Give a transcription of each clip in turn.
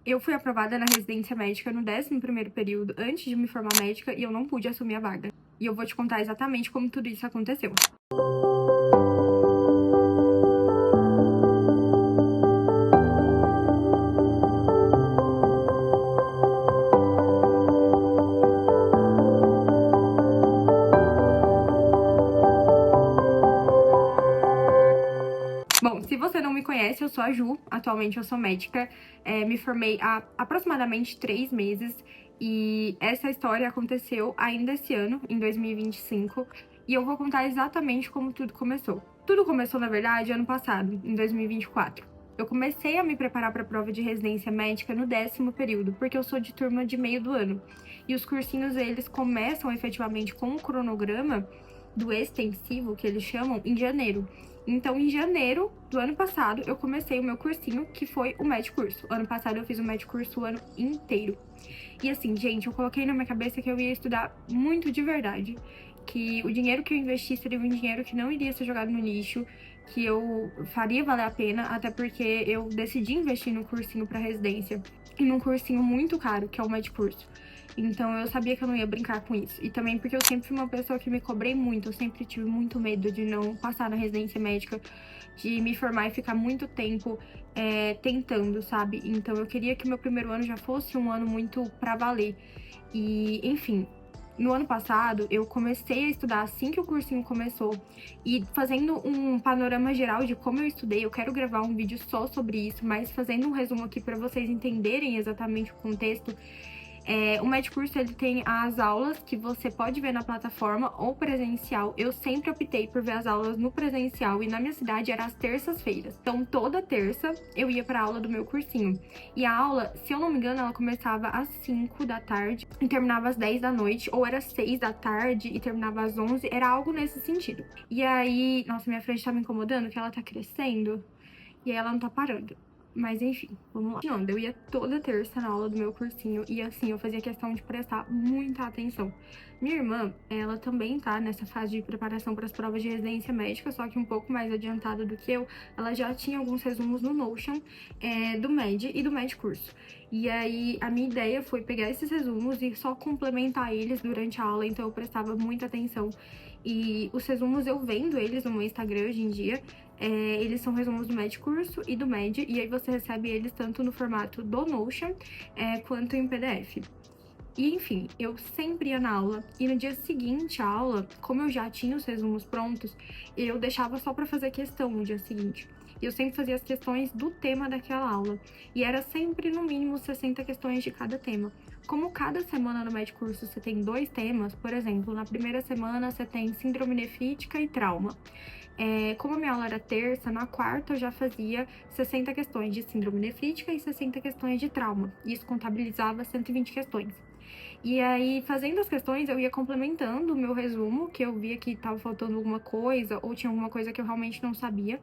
Eu fui aprovada na residência médica no 11º período, antes de me formar médica, e eu não pude assumir a vaga. E eu vou te contar exatamente como tudo isso aconteceu. Bom, se você não me conhece, eu sou a Ju, atualmente eu sou médica, me formei há aproximadamente 3 meses e essa história aconteceu ainda esse ano, em 2025, e eu vou contar exatamente como tudo começou. Tudo começou, na verdade, ano passado, em 2024. Eu comecei a me preparar para a prova de residência médica no 10º período, porque eu sou de turma de meio do ano. E os cursinhos, eles começam efetivamente com um cronograma do extensivo, que eles chamam, em janeiro. Então, em janeiro do ano passado, eu comecei o meu cursinho, que foi o Med Curso. Ano passado, eu fiz o Med Curso o ano inteiro. E assim, gente, eu coloquei na minha cabeça que eu ia estudar muito de verdade. Que o dinheiro que eu investi seria um dinheiro que não iria ser jogado no lixo, que eu faria valer a pena, até porque eu decidi investir no cursinho para residência e num cursinho muito caro, que é o Med Curso. Então eu sabia que eu não ia brincar com isso. E também porque eu sempre fui uma pessoa que me cobrei muito, eu sempre tive muito medo de não passar na residência médica, de me formar e ficar muito tempo tentando, sabe? Então eu queria que meu primeiro ano já fosse um ano muito pra valer. E, enfim, no ano passado, eu comecei a estudar assim que o cursinho começou. E fazendo um panorama geral de como eu estudei, eu quero gravar um vídeo só sobre isso, mas fazendo um resumo aqui para vocês entenderem exatamente o contexto. O Med Curso, ele tem as aulas que você pode ver na plataforma ou presencial. Eu sempre optei por ver as aulas no presencial e na minha cidade era às terças-feiras. Então, toda terça eu ia para a aula do meu cursinho. E a aula, se eu não me engano, ela começava às 5 da tarde e terminava às 10 da noite, ou era 6 da tarde e terminava às 11, era algo nesse sentido. E aí, nossa, minha frente tá me incomodando, que ela tá crescendo e aí ela não tá parando. Mas enfim, vamos lá. Eu ia toda terça na aula do meu cursinho e assim, eu fazia questão de prestar muita atenção. Minha irmã, ela também tá nessa fase de preparação para as provas de residência médica, só que um pouco mais adiantada do que eu. Ela já tinha alguns resumos no Notion do Med e do Med Curso. E aí, a minha ideia foi pegar esses resumos e só complementar eles durante a aula, então eu prestava muita atenção. E os resumos, eu vendo eles no meu Instagram hoje em dia, eles são resumos do Med Curso e do Med, e aí você recebe eles tanto no formato do Notion quanto em PDF. E enfim, eu sempre ia na aula, e no dia seguinte à aula, como eu já tinha os resumos prontos, eu deixava só para fazer questão no dia seguinte. Eu sempre fazia as questões do tema daquela aula, e era sempre no mínimo 60 questões de cada tema. Como cada semana no Med Curso você tem 2 temas, por exemplo, na primeira semana você tem síndrome nefrítica e trauma. Como a minha aula era terça, na quarta eu já fazia 60 questões de síndrome nefrítica e 60 questões de trauma. Isso contabilizava 120 questões. E aí, fazendo as questões, eu ia complementando o meu resumo, que eu via que estava faltando alguma coisa ou tinha alguma coisa que eu realmente não sabia.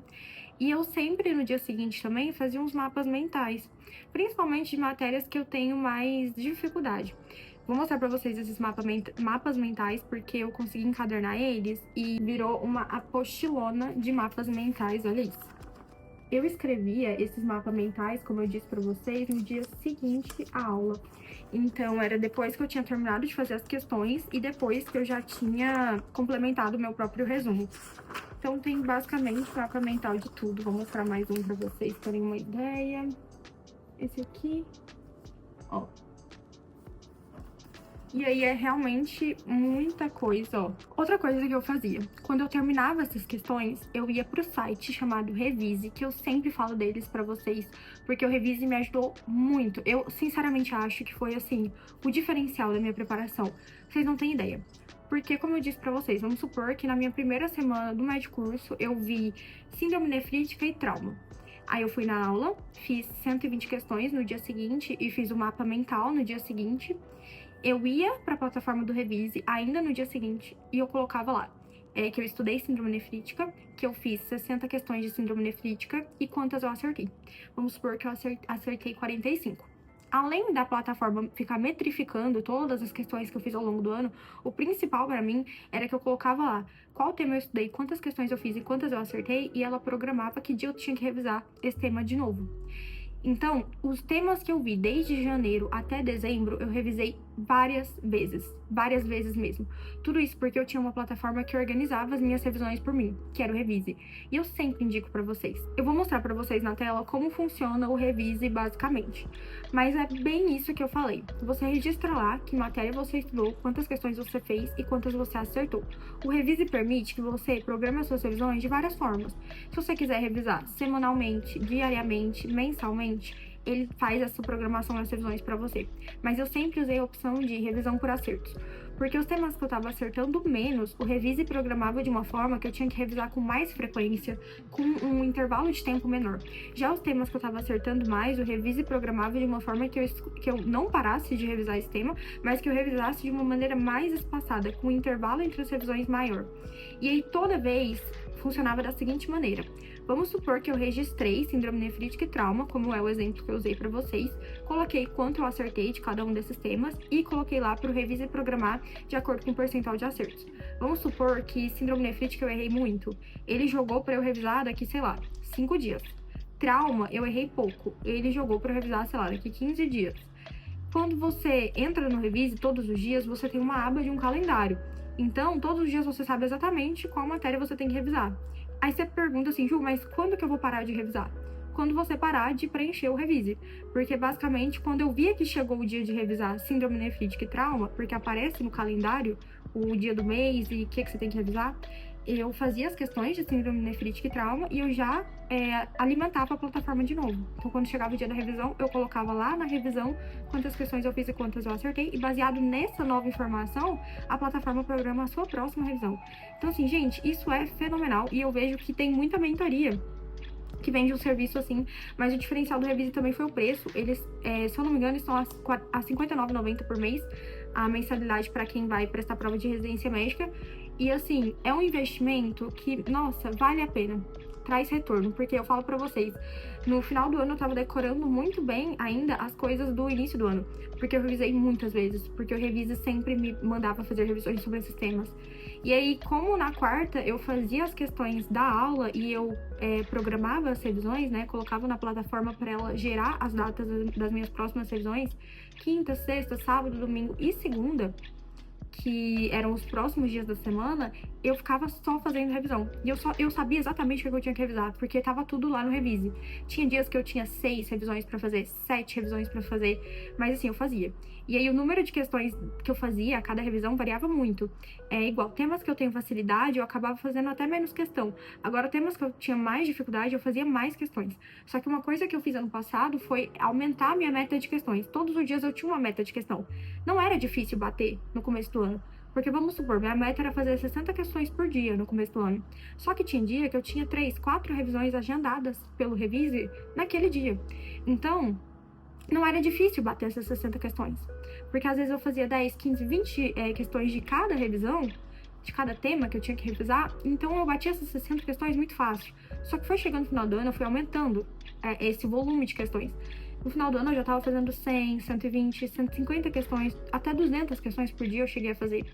E eu sempre, no dia seguinte também, fazia uns mapas mentais, principalmente de matérias que eu tenho mais dificuldade. Vou mostrar pra vocês esses mapas mentais, porque eu consegui encadernar eles e virou uma apostilona de mapas mentais, olha isso. Eu escrevia esses mapas mentais, como eu disse pra vocês, no dia seguinte à aula. Então, era depois que eu tinha terminado de fazer as questões e depois que eu já tinha complementado o meu próprio resumo. Então, tem basicamente mapa mental de tudo. Vou mostrar mais um pra vocês terem uma ideia. Esse aqui, ó. E aí é realmente muita coisa, ó. Outra coisa que eu fazia, quando eu terminava essas questões, eu ia pro site chamado Revise, que eu sempre falo deles pra vocês, porque o Revise me ajudou muito. Eu, sinceramente, acho que foi, assim, o diferencial da minha preparação. Vocês não têm ideia. Porque, como eu disse pra vocês, vamos supor que na minha primeira semana do Med Curso, eu vi síndrome nefrítica e trauma. Aí eu fui na aula, fiz 120 questões no dia seguinte e fiz o mapa mental no dia seguinte. Eu ia para a plataforma do Revise ainda no dia seguinte e eu colocava lá que eu estudei síndrome nefrítica, que eu fiz 60 questões de síndrome nefrítica e quantas eu acertei. Vamos supor que eu acertei 45. Além da plataforma ficar metrificando todas as questões que eu fiz ao longo do ano, o principal para mim era que eu colocava lá qual tema eu estudei, quantas questões eu fiz e quantas eu acertei, e ela programava que dia eu tinha que revisar esse tema de novo. Então, os temas que eu vi desde janeiro até dezembro, eu revisei várias vezes mesmo. Tudo isso porque eu tinha uma plataforma que organizava as minhas revisões por mim, que era o Revise. E eu sempre indico para vocês. Eu vou mostrar para vocês na tela como funciona o Revise basicamente. Mas é bem isso que eu falei. Você registra lá que matéria você estudou, quantas questões você fez e quantas você acertou. O Revise permite que você programe as suas revisões de várias formas. Se você quiser revisar semanalmente, diariamente, mensalmente, ele faz essa programação das revisões para você. Mas eu sempre usei a opção de revisão por acertos. Porque os temas que eu estava acertando menos, o Revise programava de uma forma que eu tinha que revisar com mais frequência, com um intervalo de tempo menor. Já os temas que eu estava acertando mais, o Revise programava de uma forma que eu não parasse de revisar esse tema, mas que eu revisasse de uma maneira mais espaçada, com um intervalo entre as revisões maior. E aí toda vez funcionava da seguinte maneira. Vamos supor que eu registrei síndrome nefrítica e trauma, como é o exemplo que eu usei para vocês, coloquei quanto eu acertei de cada um desses temas e coloquei lá para o Revise programar de acordo com o percentual de acertos. Vamos supor que síndrome nefrítica eu errei muito, ele jogou para eu revisar daqui, sei lá, 5 dias. Trauma, eu errei pouco, ele jogou para eu revisar, sei lá, daqui 15 dias. Quando você entra no Revise todos os dias, você tem uma aba de um calendário. Então, todos os dias você sabe exatamente qual matéria você tem que revisar. Aí você pergunta assim, Ju, mas quando que eu vou parar de revisar? Quando você parar de preencher o Revise. Porque, basicamente, quando eu via que chegou o dia de revisar síndrome nefrítica e trauma, porque aparece no calendário o dia do mês e o que você tem que revisar, eu fazia as questões de síndrome nefrítica e trauma e eu já alimentava a plataforma de novo. Então, quando chegava o dia da revisão, eu colocava lá na revisão quantas questões eu fiz e quantas eu acertei. E baseado nessa nova informação, a plataforma programa a sua próxima revisão. Então, assim, gente, isso é fenomenal. E eu vejo que tem muita mentoria que vende um serviço assim, mas o diferencial do Revise também foi o preço. Eles, se eu não me engano, estão a R$ 59,90 por mês, a mensalidade para quem vai prestar prova de residência médica. E assim, é um investimento que, nossa, vale a pena. Traz retorno, porque eu falo pra vocês, no final do ano eu tava decorando muito bem ainda as coisas do início do ano, porque eu revisei muitas vezes, porque o Revise sempre me mandava fazer revisões sobre esses temas. E aí, como na quarta eu fazia as questões da aula e eu programava as revisões, né, colocava na plataforma para ela gerar as datas das minhas próximas revisões, quinta, sexta, sábado, domingo e segunda, que eram os próximos dias da semana, eu ficava só fazendo revisão. E eu sabia exatamente o que eu tinha que revisar, porque tava tudo lá no Revise. Tinha dias que eu tinha 6 revisões pra fazer, 7 revisões pra fazer, mas assim, eu fazia. E aí o número de questões que eu fazia a cada revisão variava muito. É igual, temas que eu tenho facilidade, eu acabava fazendo até menos questão. Agora, temas que eu tinha mais dificuldade, eu fazia mais questões. Só que uma coisa que eu fiz ano passado foi aumentar a minha meta de questões. Todos os dias eu tinha uma meta de questão. Não era difícil bater no começo do ano. Porque vamos supor, minha meta era fazer 60 questões por dia no começo do ano. Só que tinha dia que eu tinha 3, 4 revisões agendadas pelo Revise naquele dia. Então, não era difícil bater essas 60 questões. Porque às vezes eu fazia 10, 15, 20 questões de cada revisão, de cada tema que eu tinha que revisar. Então eu batia essas 60 questões muito fácil. Só que foi chegando no final do ano, eu fui aumentando esse volume de questões. No final do ano eu já tava fazendo 100, 120, 150 questões, até 200 questões por dia eu cheguei a fazer.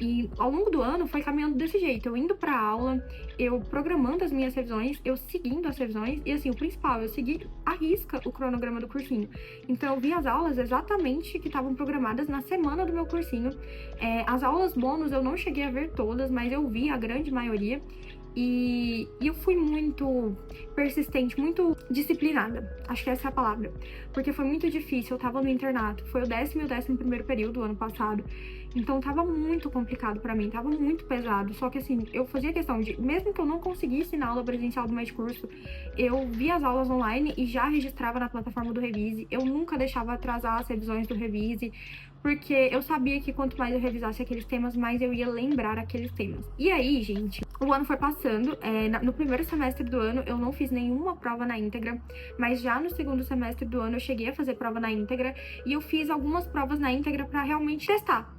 E ao longo do ano foi caminhando desse jeito, eu indo pra aula, eu programando as minhas revisões, eu seguindo as revisões, e assim, o principal, eu segui à risca o cronograma do cursinho. Então eu vi as aulas exatamente que estavam programadas na semana do meu cursinho. As aulas bônus eu não cheguei a ver todas, mas eu vi a grande maioria. E eu fui muito persistente, muito disciplinada, acho que essa é a palavra, porque foi muito difícil, eu tava no internato, foi o 10º e o 11º período do ano passado, então tava muito complicado pra mim, tava muito pesado, só que assim, eu fazia questão de, mesmo que eu não conseguisse na aula presencial do mais curso, eu via as aulas online e já registrava na plataforma do Revise, eu nunca deixava atrasar as revisões do Revise, porque eu sabia que quanto mais eu revisasse aqueles temas, mais eu ia lembrar aqueles temas. E aí, gente, o ano foi passando, no primeiro semestre do ano eu não fiz nenhuma prova na íntegra, mas já no segundo semestre do ano eu cheguei a fazer prova na íntegra e eu fiz algumas provas na íntegra pra realmente testar,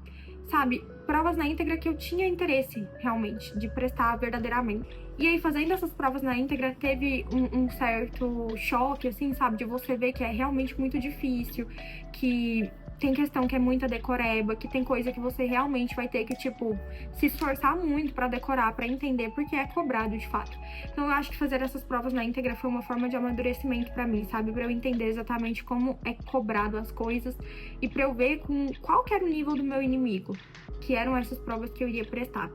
sabe? Provas na íntegra que eu tinha interesse, realmente, de prestar verdadeiramente. E aí, fazendo essas provas na íntegra, teve um certo choque, assim, sabe? De você ver que é realmente muito difícil, que tem questão que é muita decoreba, que tem coisa que você realmente vai ter que, tipo, se esforçar muito pra decorar, pra entender, porque é cobrado de fato. Então eu acho que fazer essas provas na íntegra foi uma forma de amadurecimento pra mim, sabe? Pra eu entender exatamente como é cobrado as coisas e pra eu ver com qual que era o nível do meu inimigo, que eram essas provas que eu iria prestar.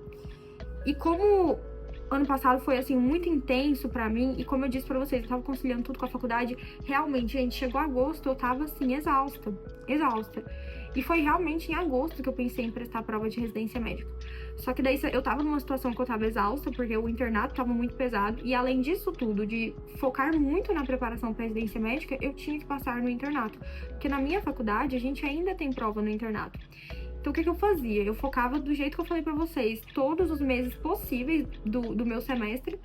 E como ano passado foi, assim, muito intenso pra mim, e como eu disse pra vocês, eu tava conciliando tudo com a faculdade, realmente, gente, chegou agosto, eu tava, assim, exausta. E foi realmente em agosto que eu pensei em prestar a prova de residência médica. Só que daí eu tava numa situação que eu tava exausta, porque o internato tava muito pesado, e além disso tudo, de focar muito na preparação pra residência médica, eu tinha que passar no internato. Porque na minha faculdade, a gente ainda tem prova no internato. Então, o que eu fazia? Eu focava do jeito que eu falei pra vocês, todos os meses possíveis do meu semestre.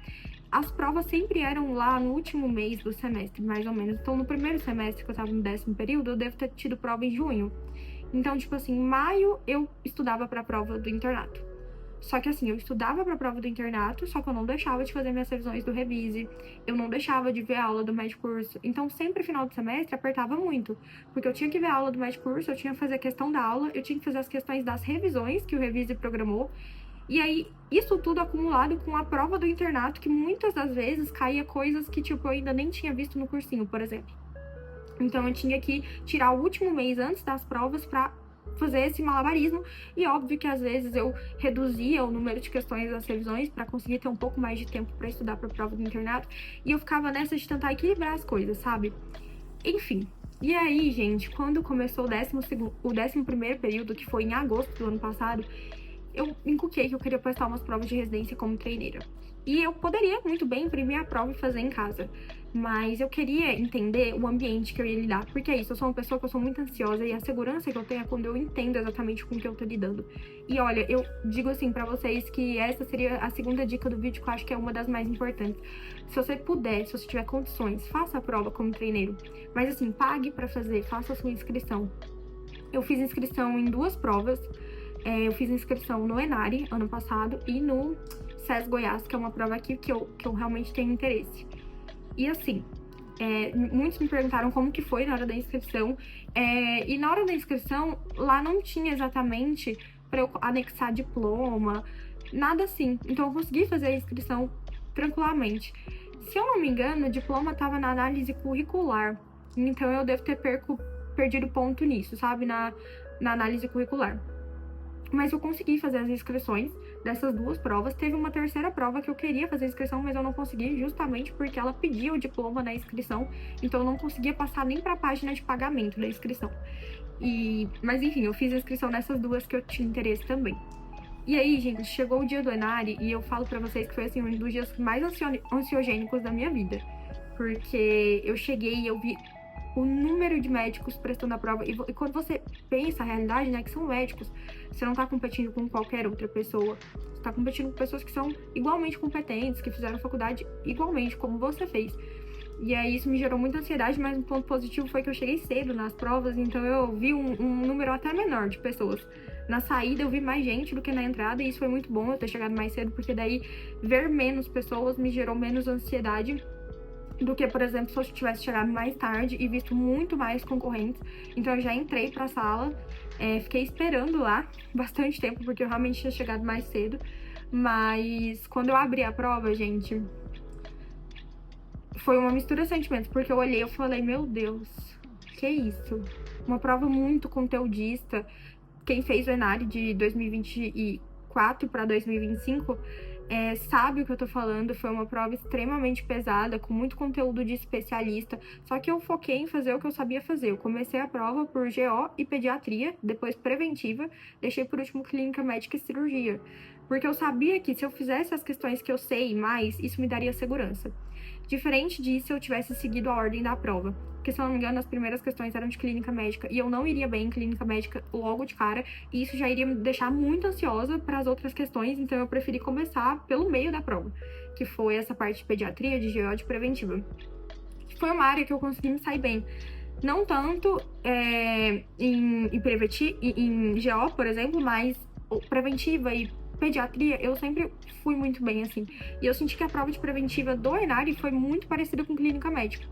As provas sempre eram lá no último mês do semestre, mais ou menos. Então, no primeiro semestre, que eu tava no 10º período, eu devo ter tido prova em junho. Então, tipo assim, em maio eu estudava pra prova do internato. Só que assim, eu estudava pra prova do internato, só que eu não deixava de fazer minhas revisões do Revise, eu não deixava de ver a aula do Medcurso. Então, sempre final de semestre apertava muito, porque eu tinha que ver a aula do Medcurso, eu tinha que fazer a questão da aula, eu tinha que fazer as questões das revisões que o Revise programou. E aí, isso tudo acumulado com a prova do internato, que muitas das vezes caía coisas que, tipo, eu ainda nem tinha visto no cursinho, por exemplo. Então, eu tinha que tirar o último mês antes das provas pra fazer esse malabarismo, e óbvio que às vezes eu reduzia o número de questões das revisões para conseguir ter um pouco mais de tempo para estudar para a prova do internato, e eu ficava nessa de tentar equilibrar as coisas, sabe? Enfim. E aí, gente, quando começou o 11º período, que foi em agosto do ano passado, eu encuquei que eu queria prestar umas provas de residência como treineira. E eu poderia muito bem imprimir a prova e fazer em casa. Mas eu queria entender o ambiente que eu ia lidar. Porque é isso, eu sou uma pessoa que eu sou muito ansiosa e a segurança que eu tenho é quando eu entendo exatamente com o que eu tô lidando. E olha, eu digo assim pra vocês que essa seria a segunda dica do vídeo, que eu acho que é uma das mais importantes. Se você puder, se você tiver condições, faça a prova como treineiro. Mas assim, pague pra fazer, faça a sua inscrição. Eu fiz inscrição em 2 provas. Eu fiz inscrição no Enare, ano passado, e no SES Goiás, que é uma prova aqui que eu realmente tenho interesse. E assim, muitos me perguntaram como que foi na hora da inscrição. E na hora da inscrição, lá não tinha exatamente para eu anexar diploma, nada assim. Então eu consegui fazer a inscrição tranquilamente. Se eu não me engano, o diploma estava na análise curricular. Então eu devo ter perdido ponto nisso, sabe? Na análise curricular. Mas eu consegui fazer as inscrições dessas 2 provas. Teve uma terceira prova que eu queria fazer a inscrição, mas eu não consegui, justamente porque ela pedia o diploma na inscrição, então eu não conseguia passar nem para a página de pagamento da inscrição. Mas enfim, eu fiz a inscrição nessas 2 que eu tinha interesse também. E aí, gente, chegou o dia do Enare e eu falo pra vocês que foi assim um dos dias mais ansiogênicos da minha vida. Porque eu cheguei e eu vi o número de médicos prestando a prova. E quando você pensa a realidade, né, que são médicos, você não tá competindo com qualquer outra pessoa. Você tá competindo com pessoas que são igualmente competentes, que fizeram faculdade igualmente, como você fez. E aí isso me gerou muita ansiedade, mas um ponto positivo foi que eu cheguei cedo nas provas, então eu vi um número até menor de pessoas. Na saída eu vi mais gente do que na entrada, e isso foi muito bom eu ter chegado mais cedo, porque daí ver menos pessoas me gerou menos ansiedade do que, por exemplo, se eu tivesse chegado mais tarde e visto muito mais concorrentes. Então eu já entrei pra sala, fiquei esperando lá bastante tempo, porque eu realmente tinha chegado mais cedo. Mas quando eu abri a prova, gente, foi uma mistura de sentimentos, porque eu olhei e falei, meu Deus, que isso? Uma prova muito conteudista. Quem fez o Enare de 2024 para 2025 sabe o que eu tô falando. Foi uma prova extremamente pesada, com muito conteúdo de especialista, só que eu foquei em fazer o que eu sabia fazer. Eu comecei a prova por GO e pediatria, depois preventiva, deixei por último clínica médica e cirurgia, porque eu sabia que se eu fizesse as questões que eu sei mais, isso me daria segurança. Diferente disso, se eu tivesse seguido a ordem da prova. Porque, se eu não me engano, as primeiras questões eram de clínica médica e eu não iria bem em clínica médica logo de cara. E isso já iria me deixar muito ansiosa para as outras questões, então eu preferi começar pelo meio da prova, que foi essa parte de pediatria, de GO, de preventiva. Foi uma área que eu consegui me sair bem. Não tanto em GO, por exemplo, mas preventiva e pediatria, eu sempre fui muito bem, assim. E eu senti que a prova de preventiva do Enare foi muito parecida com clínica médica.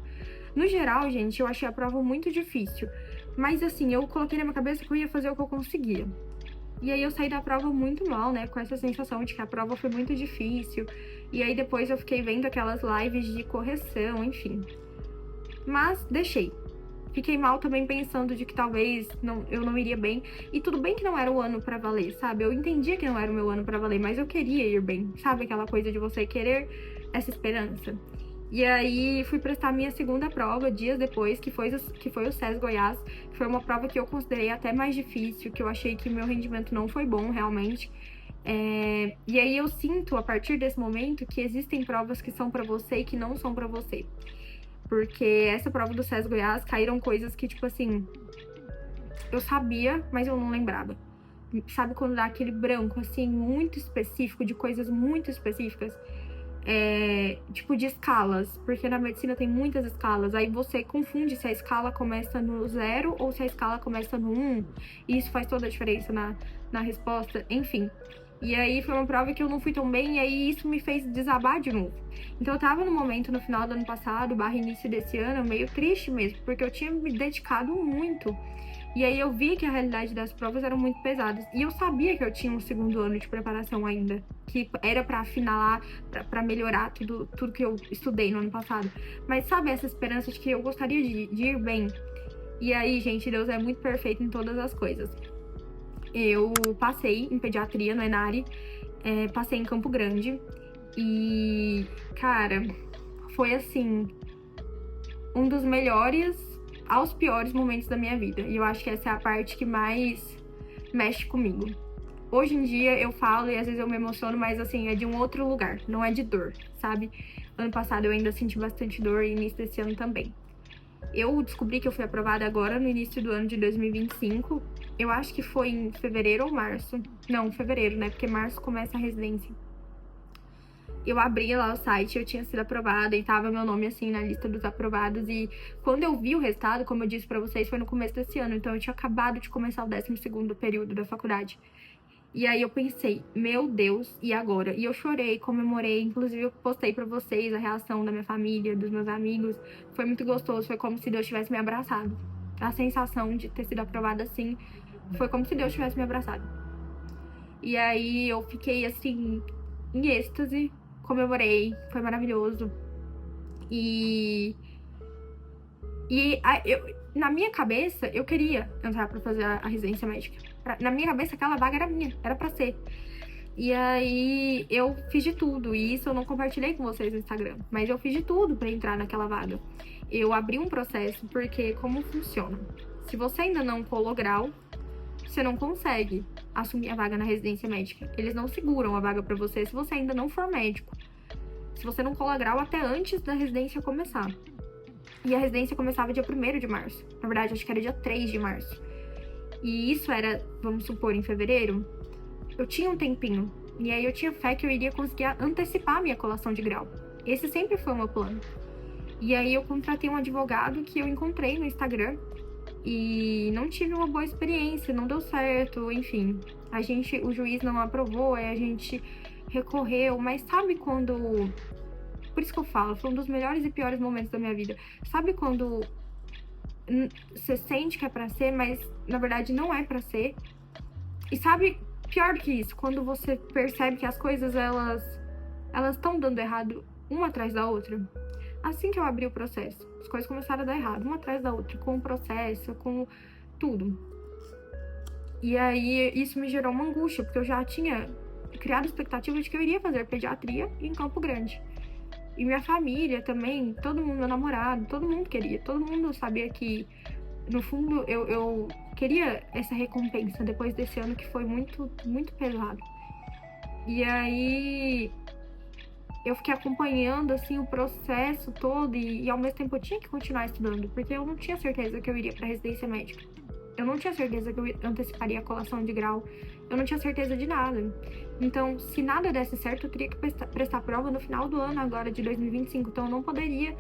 No geral, gente, eu achei a prova muito difícil. Mas assim, eu coloquei na minha cabeça que eu ia fazer o que eu conseguia. E aí eu saí da prova muito mal, né? Com essa sensação de que a prova foi muito difícil. E aí depois eu fiquei vendo aquelas lives de correção, enfim. Mas deixei. Fiquei mal também pensando de que talvez eu não iria bem. E tudo bem que não era o ano pra valer, sabe? Eu entendia que não era o meu ano pra valer, mas eu queria ir bem. Sabe aquela coisa de você querer essa esperança? E aí fui prestar minha segunda prova dias depois, que foi o SES Goiás. Foi uma prova que eu considerei até mais difícil, que eu achei que meu rendimento não foi bom realmente. E aí eu sinto, a partir desse momento, que existem provas que são pra você e que não são pra você. Porque essa prova do SES Goiás caíram coisas que, tipo assim, eu sabia, mas eu não lembrava. Sabe quando dá aquele branco, assim, muito específico, de coisas muito específicas? Tipo de escalas, porque na medicina tem muitas escalas, aí você confunde se a escala começa no 0 ou se a escala começa no 1, e isso faz toda a diferença na resposta, enfim. E aí foi uma prova que eu não fui tão bem, e aí isso me fez desabar de novo. Então eu tava no momento no final do ano passado, início desse ano, meio triste mesmo, porque eu tinha me dedicado muito. E aí eu vi que a realidade das provas eram muito pesadas. E eu sabia que eu tinha um segundo ano de preparação ainda, que era pra afinalar, pra melhorar tudo que eu estudei no ano passado. Mas sabe essa esperança de que eu gostaria de ir bem? E aí, gente, Deus é muito perfeito em todas as coisas. Eu passei em pediatria no Enare, passei em Campo Grande. E, cara, foi assim, um dos melhores aos piores momentos da minha vida. E eu acho que essa é a parte que mais mexe comigo. Hoje em dia eu falo e às vezes eu me emociono, mas assim, é de um outro lugar, não é de dor, sabe? Ano passado eu ainda senti bastante dor e início desse ano também. Eu descobri que eu fui aprovada agora no início do ano de 2025. Eu acho que foi em fevereiro ou março. Não, fevereiro, né? Porque março começa a residência. Eu abri lá o site, eu tinha sido aprovada e tava meu nome assim na lista dos aprovados. E quando eu vi o resultado, como eu disse pra vocês, foi no começo desse ano. Então eu tinha acabado de começar o 12º período da faculdade. E aí eu pensei, meu Deus, e agora? E eu chorei, comemorei, inclusive eu postei pra vocês a reação da minha família, dos meus amigos. Foi muito gostoso, foi como se Deus tivesse me abraçado. A sensação de ter sido aprovada assim, foi como se Deus tivesse me abraçado. E aí eu fiquei assim, em êxtase, comemorei, foi maravilhoso. Na minha cabeça, eu queria entrar pra fazer a residência médica. Na minha cabeça, aquela vaga era minha, era pra ser. E aí, eu fiz de tudo. E isso eu não compartilhei com vocês no Instagram. Mas eu fiz de tudo pra entrar naquela vaga. Eu abri um processo, porque como funciona? Se você ainda não colou grau, você não consegue assumir a vaga na residência médica. Eles não seguram a vaga pra você se você ainda não for médico. Se você não cola grau até antes da residência começar. E a residência começava dia 1º de março. Na verdade, acho que era dia 3 de março. E isso era, vamos supor, em fevereiro. Eu tinha um tempinho. E aí eu tinha fé que eu iria conseguir antecipar a minha colação de grau. Esse sempre foi o meu plano. E aí eu contratei um advogado que eu encontrei no Instagram. E não tive uma boa experiência, não deu certo, enfim. O juiz não aprovou, aí a gente recorreu. Mas sabe quando... Por isso que eu falo, foi um dos melhores e piores momentos da minha vida. Sabe quando você sente que é pra ser, mas na verdade não é pra ser? E sabe, pior do que isso, quando você percebe que as coisas, elas estão dando errado uma atrás da outra? Assim que eu abri o processo, as coisas começaram a dar errado, uma atrás da outra, com o processo, com tudo. E aí isso me gerou uma angústia, porque eu já tinha criado a expectativa de que eu iria fazer pediatria em Campo Grande. E minha família também, todo mundo, meu namorado, todo mundo queria. Todo mundo sabia que, no fundo, eu queria essa recompensa depois desse ano que foi muito, muito pesado. E aí, eu fiquei acompanhando, assim, o processo todo e ao mesmo tempo eu tinha que continuar estudando, porque eu não tinha certeza que eu iria pra residência médica. Eu não tinha certeza que eu anteciparia a colação de grau. Eu não tinha certeza de nada. Então, se nada desse certo, eu teria que prestar prova no final do ano agora, de 2025. Então, eu não poderia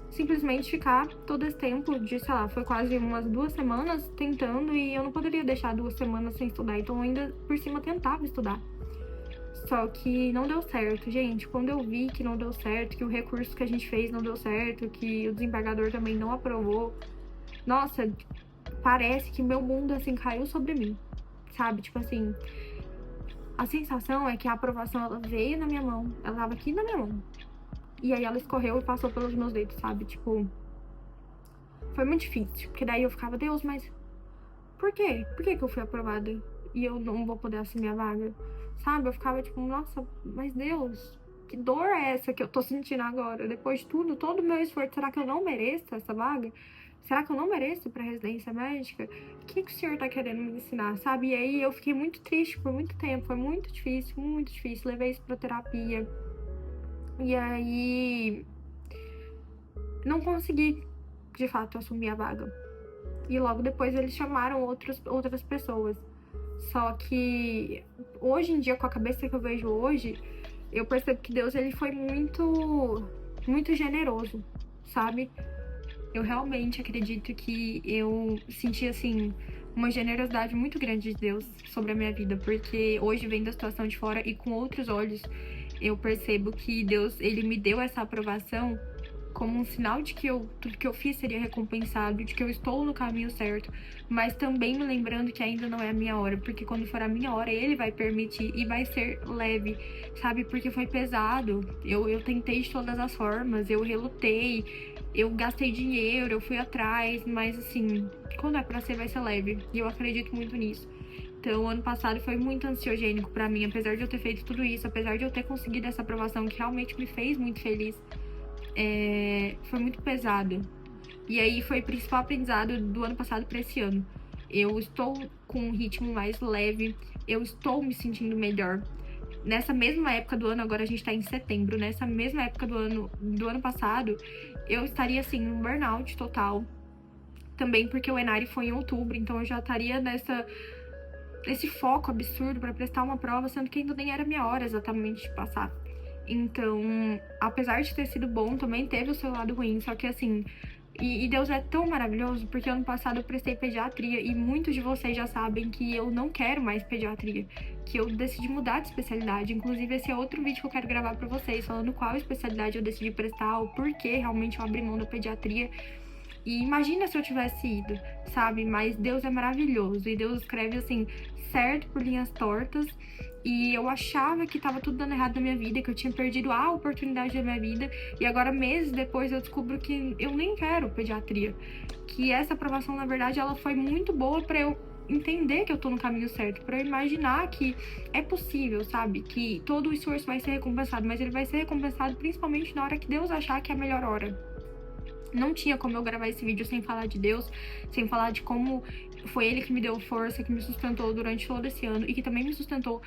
simplesmente ficar todo esse tempo de, sei lá, foi quase umas 2 semanas tentando e eu não poderia deixar 2 semanas sem estudar. Então, eu ainda, por cima, tentava estudar. Só que não deu certo, gente. Quando eu vi que não deu certo, que o recurso que a gente fez não deu certo, que o desembargador também não aprovou, nossa, parece que meu mundo, assim, caiu sobre mim, sabe? Tipo assim, a sensação é que a aprovação, ela veio na minha mão, ela tava aqui na minha mão. E aí ela escorreu e passou pelos meus dedos, sabe? Tipo, foi muito difícil. Porque daí eu ficava, Deus, mas por quê? Por que que eu fui aprovada e eu não vou poder assumir a vaga? Sabe? Eu ficava tipo, nossa, mas Deus, que dor é essa que eu tô sentindo agora? Depois de tudo, todo o meu esforço, será que eu não mereço essa vaga? Será que eu não mereço ir pra residência médica? O que que o senhor tá querendo me ensinar, sabe? E aí eu fiquei muito triste por muito tempo, foi muito difícil, muito difícil. Levei isso pra terapia. E aí não consegui, de fato, assumir a vaga. E logo depois eles chamaram outras pessoas. Só que hoje em dia, com a cabeça que eu vejo hoje, eu percebo que Deus, ele foi muito generoso, sabe? Eu realmente acredito que eu senti, assim, uma generosidade muito grande de Deus sobre a minha vida, porque hoje, vendo a situação de fora e com outros olhos, eu percebo que Deus, ele me deu essa aprovação como um sinal de que tudo que eu fiz seria recompensado, de que eu estou no caminho certo, mas também me lembrando que ainda não é a minha hora, porque quando for a minha hora, ele vai permitir e vai ser leve, sabe? Porque foi pesado, eu tentei de todas as formas, eu relutei, eu gastei dinheiro, eu fui atrás, mas assim, quando é pra ser, vai ser leve, e eu acredito muito nisso. Então, o ano passado foi muito ansiogênico pra mim, apesar de eu ter feito tudo isso, apesar de eu ter conseguido essa aprovação que realmente me fez muito feliz. Foi muito pesado. E aí foi o principal aprendizado do ano passado para esse ano. Eu estou com um ritmo mais leve, eu estou me sentindo melhor. Nessa mesma época do ano, agora a gente tá em setembro, nessa mesma época do ano passado, eu estaria assim, num burnout total. Também porque o Enari foi em outubro, então eu já estaria nesse foco absurdo para prestar uma prova, sendo que ainda nem era minha hora exatamente de passar. Então, apesar de ter sido bom, também teve o seu lado ruim. Só que assim, e Deus é tão maravilhoso, porque ano passado eu prestei pediatria e muitos de vocês já sabem que eu não quero mais pediatria, que eu decidi mudar de especialidade. Inclusive, esse é outro vídeo que eu quero gravar pra vocês, falando qual especialidade eu decidi prestar, o porquê realmente eu abri mão da pediatria. E imagina se eu tivesse ido, sabe? Mas Deus é maravilhoso e Deus escreve assim, certo por linhas tortas. E eu achava que tava tudo dando errado na minha vida, que eu tinha perdido a oportunidade da minha vida. E agora, meses depois, eu descubro que eu nem quero pediatria. Que essa aprovação, na verdade, ela foi muito boa pra eu entender que eu tô no caminho certo, pra eu imaginar que é possível, sabe? Que todo o esforço vai ser recompensado, mas ele vai ser recompensado principalmente na hora que Deus achar que é a melhor hora. Não tinha como eu gravar esse vídeo sem falar de Deus, sem falar de como foi Ele que me deu força, que me sustentou durante todo esse ano e que também me sustentou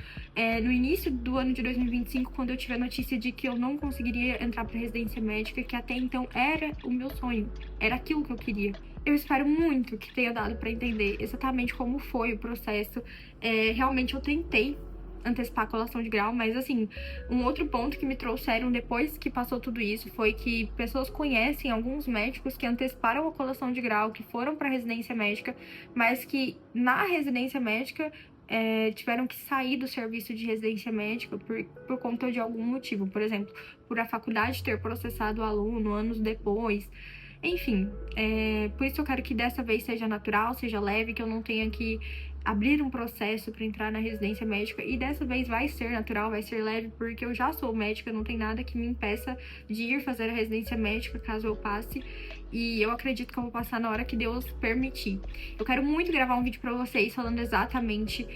no início do ano de 2025, quando eu tive a notícia de que eu não conseguiria entrar para residência médica, que até então era o meu sonho, era aquilo que eu queria. Eu espero muito que tenha dado para entender exatamente como foi o processo. Realmente eu tentei antecipar a colação de grau, mas assim, um outro ponto que me trouxeram depois que passou tudo isso foi que pessoas conhecem alguns médicos que anteciparam a colação de grau, que foram para residência médica, mas que na residência médica tiveram que sair do serviço de residência médica por conta de algum motivo, por exemplo, por a faculdade ter processado o aluno anos depois. Enfim, por isso eu quero que dessa vez seja natural, seja leve, que eu não tenha que abrir um processo para entrar na residência médica, e dessa vez vai ser natural, vai ser leve, porque eu já sou médica, não tem nada que me impeça de ir fazer a residência médica caso eu passe, e eu acredito que eu vou passar na hora que Deus permitir. Eu quero muito gravar um vídeo para vocês falando exatamente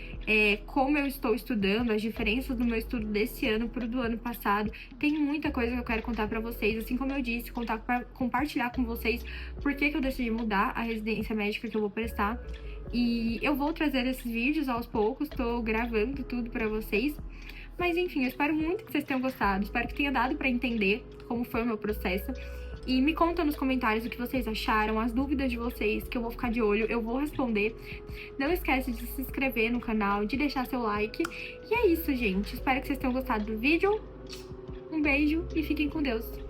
como eu estou estudando, as diferenças do meu estudo desse ano pro do ano passado. Tem muita coisa que eu quero contar para vocês, assim como eu disse, compartilhar com vocês por que eu decidi mudar a residência médica que eu vou prestar. E eu vou trazer esses vídeos aos poucos, tô gravando tudo pra vocês. Mas enfim, eu espero muito que vocês tenham gostado, espero que tenha dado pra entender como foi o meu processo. E me conta nos comentários o que vocês acharam, as dúvidas de vocês, que eu vou ficar de olho, eu vou responder. Não esquece de se inscrever no canal, de deixar seu like. E é isso, gente. Espero que vocês tenham gostado do vídeo. Um beijo e fiquem com Deus.